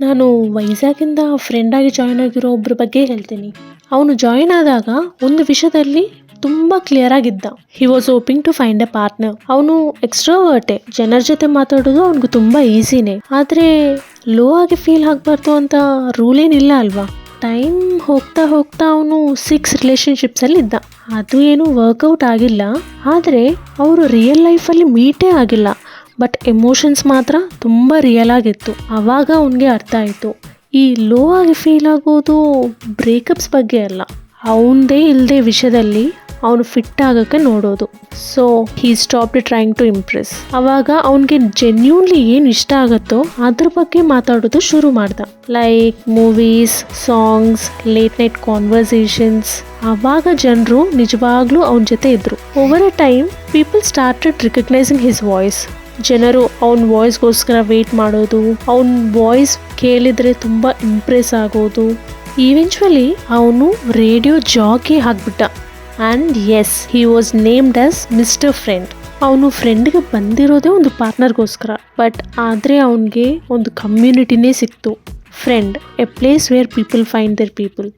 ನಾನು ವೈಜಾಗಿಂದ ಫ್ರೆಂಡ್ ಆಗಿ ಜಾಯ್ನ್ ಆಗಿರೋ ಒಬ್ಬರ ಬಗ್ಗೆ ಹೇಳ್ತೀನಿ. ಅವನು ಜಾಯ್ನ್ ಆದಾಗ ಒಂದು ವಿಷಯದಲ್ಲಿ ತುಂಬಾ ಕ್ಲಿಯರ್ ಆಗಿದ್ದ. He was hoping to find a partner. ಅವನು ಎಕ್ಸ್ಟ್ರೋವರ್ಟೆ, ಜನರ ಜೊತೆ ಮಾತಾಡೋದು ಅವನಿಗೆ ತುಂಬಾ ಈಸಿನೇ. ಆದ್ರೆ ಲೋ ಆಗಿ ಫೀಲ್ ಆಗಬಾರ್ದು ಅಂತ ರೂಲ್ ಏನಿಲ್ಲ ಅಲ್ವಾ. ಟೈಮ್ ಹೋಗ್ತಾ ಹೋಗ್ತಾ ಅವನು 6 ರಿಲೇಶನ್ಶಿಪ್ಸ್ ಅಲ್ಲಿ ಇದ್ದ. ಅದು ಏನು ವರ್ಕೌಟ್ ಆಗಿಲ್ಲ. ಆದ್ರೆ ಅವರು ರಿಯಲ್ ಲೈಫಲ್ಲಿ ಮೀಟೇ ಆಗಿಲ್ಲ. ಬಟ್ ಎಮೋಷನ್ಸ್ ಮಾತ್ರ ತುಂಬ ರಿಯಲ್ ಆಗಿತ್ತು. ಆವಾಗ ಅವನಿಗೆ ಅರ್ಥ ಆಯಿತು, ಈ ಲೋ ಆಗಿ ಫೀಲ್ ಆಗೋದು ಬ್ರೇಕಪ್ಸ್ ಬಗ್ಗೆ ಅಲ್ಲ, ಅವನದೇ ಇಲ್ಲದೆ ವಿಷಯದಲ್ಲಿ ಅವನು ಫಿಟ್ ಆಗೋಕ್ಕೆ ನೋಡೋದು. So he stopped trying to impress. ಆವಾಗ ಅವನಿಗೆ ಜೆನ್ಯೂನ್ಲಿ ಏನು ಇಷ್ಟ ಆಗುತ್ತೋ ಅದ್ರ ಬಗ್ಗೆ ಮಾತಾಡೋದು ಶುರು ಮಾಡ್ದ. Like movies, songs, late night conversations. ಆವಾಗ ಜನರು ನಿಜವಾಗ್ಲೂ ಅವನ ಜೊತೆ ಇದ್ರು. Over a time people started recognising his voice. ಜನರು ಅವನ ವಾಯ್ಸ್ಗೋಸ್ಕರ ವೇಟ್ ಮಾಡೋದು, ಅವನ ವಾಯ್ಸ್ ಕೇಳಿದರೆ ತುಂಬ ಇಂಪ್ರೆಸ್ ಆಗೋದು. ಈವೆಂಚುವಲಿ ಅವನು ರೇಡಿಯೋ ಜಾಕಿ ಆಗಿಬಿಟ್ಟ. And yes, he was named as mister friend. ಅವನು ಫ್ರೆಂಡ್ಗೆ ಬಂದಿರೋದೇ ಒಂದು ಪಾರ್ಟ್ನರ್ಗೋಸ್ಕರ. ಬಟ್ ಆದರೆ ಅವನಿಗೆ ಒಂದು ಕಮ್ಯುನಿಟಿನೇ ಸಿಕ್ತು. Friend, a place where people find their people.